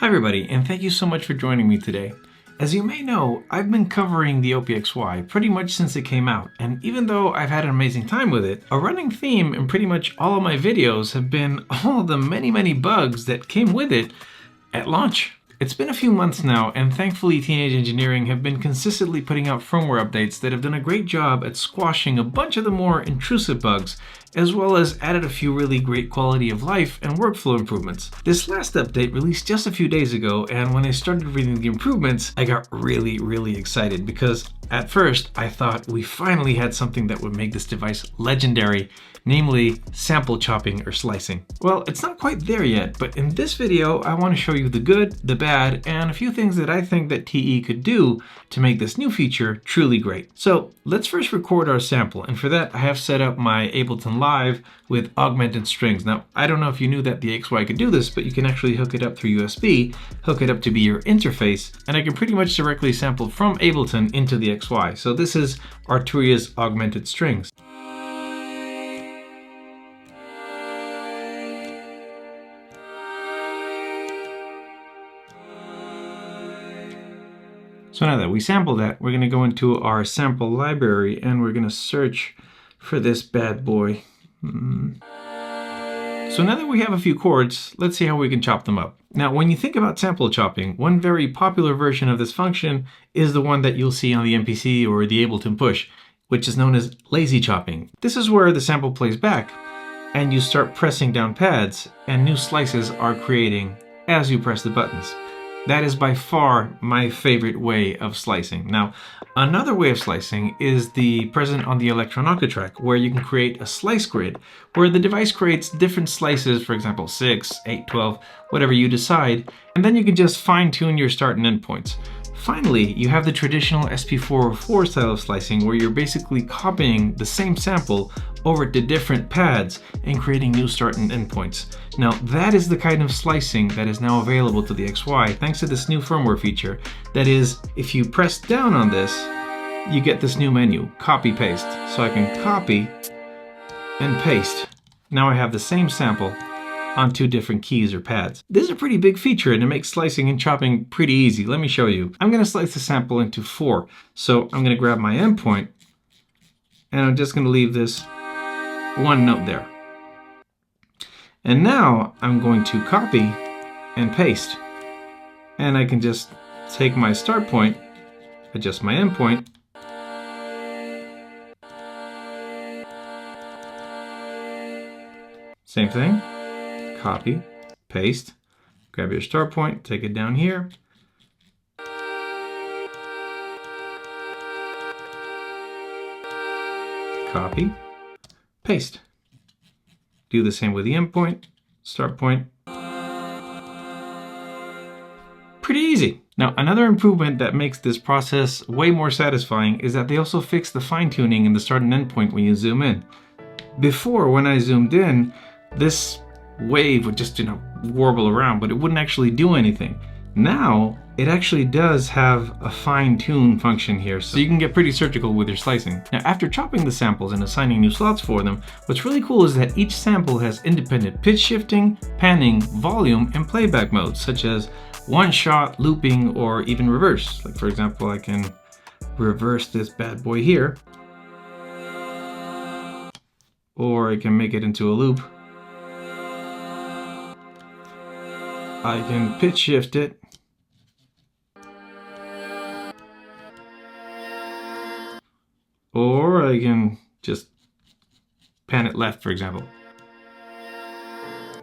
Hi everybody, and thank you so much for joining me today. As you may know, I've been covering the OPXY pretty much since it came out, and even though I've had an amazing time with it, a running theme in pretty much all of my videos have been all of the many bugs that came with it at launch. It's been a few months now, and thankfully Teenage Engineering have been consistently putting out firmware updates that have done a great job at squashing a bunch of the more intrusive bugs, as well as added a few really great quality of life and workflow improvements. This last update released just a few days ago, and when I started reading the improvements, I got really excited because at first I thought we finally had something that would make this device legendary, namely sample chopping or slicing. Well, it's not quite there yet, but in this video I want to show you the good, the bad, and a few things that I think that TE could do to make this new feature truly great. So let's first record our sample, and for that I have set up my Ableton Live with augmented strings. Now, I don't know if you knew that the XY could do this, but you can actually hook it up through USB, hook it up to be your interface, and I can pretty much directly sample from Ableton into the XY. So this is Arturia's augmented strings. So now that we sampled that, we're going to go into our sample library and we're going to search for this bad boy. So now that we have a few chords, let's see how we can chop them up. Now, when you think about sample chopping, one very popular version of this function is the one that you'll see on the MPC or the Ableton Push, which is known as lazy chopping. This is where the sample plays back and you start pressing down pads and new slices are creating as you press the buttons. That is by far my favorite way of slicing. Now, another way of slicing is the present on the Elektron Octatrack, where you can create a slice grid, where the device creates different slices, for example, 6, 8, 12, whatever you decide, and then you can just fine-tune your start and end points. Finally, you have the traditional SP404 style of slicing, where you're basically copying the same sample over to different pads and creating new start and end points. Now, that is the kind of slicing that is now available to the XY thanks to this new firmware feature. That is, if you press down on this, you get this new menu, copy paste. So I can copy and paste. Now I have the same sample on two different keys or pads. This is a pretty big feature and it makes slicing and chopping pretty easy. Let me show you. I'm going to slice the sample into 4. So I'm going to grab my endpoint and I'm just going to leave this one note there. And now I'm going to copy and paste. And I can just take my start point, adjust my endpoint, same thing. Copy, paste, grab your start point, take it down here. Copy, paste. Do the same with the endpoint, start point. Pretty easy. Now, another improvement that makes this process way more satisfying is that they also fixed the fine-tuning in the start and end point when you zoom in. Before, when I zoomed in, this wave would just, warble around, but it wouldn't actually do anything. Now, it actually does have a fine-tune function here, so you can get pretty surgical with your slicing. Now, after chopping the samples and assigning new slots for them, what's really cool is that each sample has independent pitch shifting, panning, volume, and playback modes, such as one-shot, looping, or even reverse. Like, for example, I can reverse this bad boy here, or I can make it into a loop. I can pitch shift it. Or I can just pan it left, for example.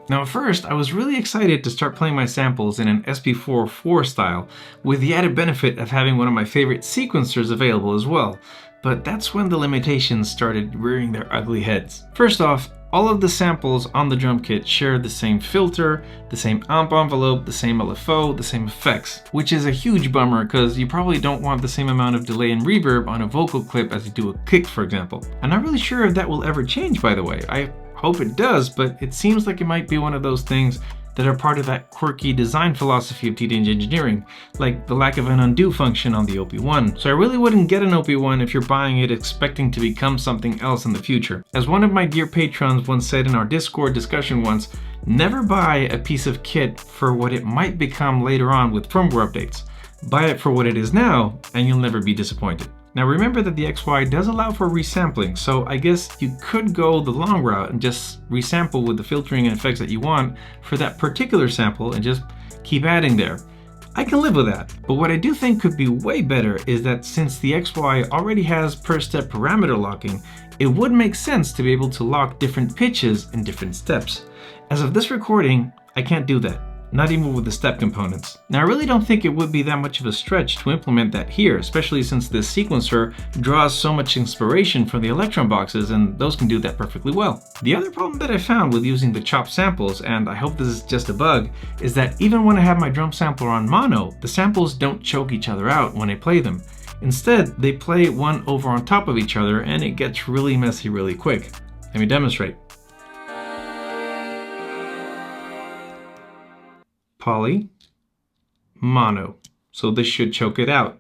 Now at first, I was really excited to start playing my samples in an SP404 style, with the added benefit of having one of my favorite sequencers available as well. But that's when the limitations started rearing their ugly heads. First off, all of the samples on the drum kit share the same filter, the same amp envelope, the same LFO, the same effects, which is a huge bummer because you probably don't want the same amount of delay and reverb on a vocal clip as you do a kick, for example. I'm not really sure if that will ever change, by the way. I hope it does, but it seems like it might be one of those things that are part of that quirky design philosophy of Teenage Engineering, like the lack of an undo function on the OP1. So I really wouldn't get an OP1 if you're buying it expecting to become something else in the future. As one of my dear patrons once said in our Discord discussion once, Never buy a piece of kit for what it might become later on with firmware updates. Buy it for what it is now, and you'll never be disappointed. Now remember that the XY does allow for resampling, so I guess you could go the long route and just resample with the filtering and effects that you want for that particular sample and just keep adding there. I can live with that, but what I do think could be way better is that since the XY already has per step parameter locking, it would make sense to be able to lock different pitches in different steps. As of this recording, I can't do that. Not even with the step components. Now I really don't think it would be that much of a stretch to implement that here, especially since this sequencer draws so much inspiration from the Elektron boxes, and those can do that perfectly well. The other problem that I found with using the chopped samples, and I hope this is just a bug, is that even when I have my drum sampler on mono, the samples don't choke each other out when I play them. Instead, they play one over on top of each other and it gets really messy really quick. Let me demonstrate. Poly, mono. So this should choke it out.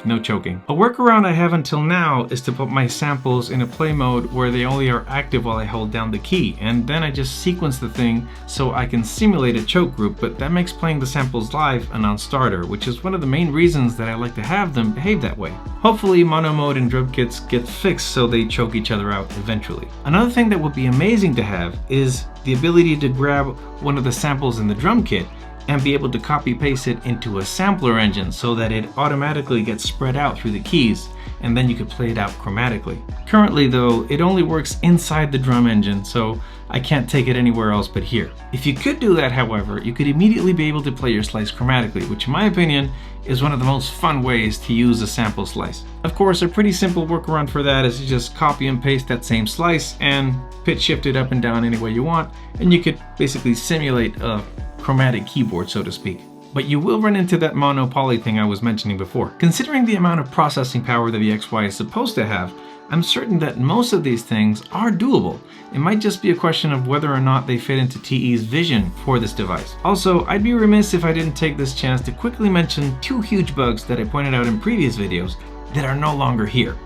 No choking. A workaround I have until now is to put my samples in a play mode where they only are active while I hold down the key, and then I just sequence the thing so I can simulate a choke group, but that makes playing the samples live a non-starter, which is one of the main reasons that I like to have them behave that way. Hopefully mono mode and drum kits get fixed so they choke each other out eventually. Another thing that would be amazing to have is the ability to grab one of the samples in the drum kit and be able to copy paste it into a sampler engine so that it automatically gets spread out through the keys, and then you could play it out chromatically. Currently though, it only works inside the drum engine, so I can't take it anywhere else but here. If you could do that, however, you could immediately be able to play your slice chromatically, which in my opinion is one of the most fun ways to use a sample slice. Of course, a pretty simple workaround for that is to just copy and paste that same slice and pitch shift it up and down any way you want, and you could basically simulate a chromatic keyboard, so to speak. But you will run into that mono poly thing I was mentioning before. Considering the amount of processing power that the XY is supposed to have, I'm certain that most of these things are doable. It might just be a question of whether or not they fit into TE's vision for this device. Also, I'd be remiss if I didn't take this chance to quickly mention two huge bugs that I pointed out in previous videos that are no longer here.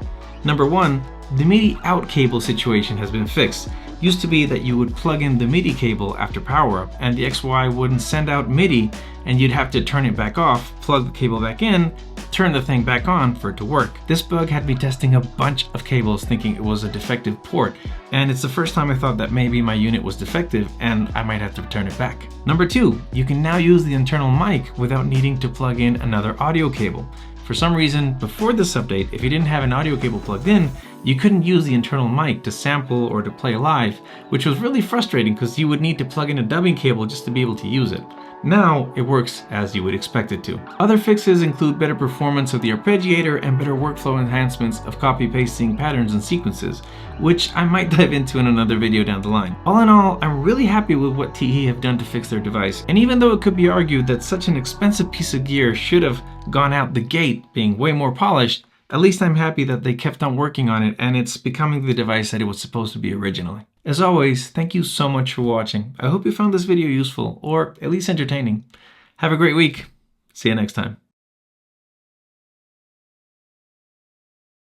Number one, the MIDI out cable situation has been fixed. Used to be that you would plug in the MIDI cable after power up and the XY wouldn't send out MIDI and you'd have to turn it back off, plug the cable back in, turn the thing back on for it to work. This bug had me testing a bunch of cables thinking it was a defective port, and it's the first time I thought that maybe my unit was defective and I might have to return it back. Number two, you can now use the internal mic without needing to plug in another audio cable. For some reason, before this update, if you didn't have an audio cable plugged in, you couldn't use the internal mic to sample or to play live, which was really frustrating because you would need to plug in a dubbing cable just to be able to use it. Now it works as you would expect it to. Other fixes include better performance of the arpeggiator and better workflow enhancements of copy-pasting patterns and sequences, which I might dive into in another video down the line. All in all, I'm really happy with what TE have done to fix their device, and even though it could be argued that such an expensive piece of gear should have gone out the gate being way more polished, at least I'm happy that they kept on working on it and it's becoming the device that it was supposed to be originally. As always, thank you so much for watching. I hope you found this video useful, or at least entertaining. Have a great week. See you next time.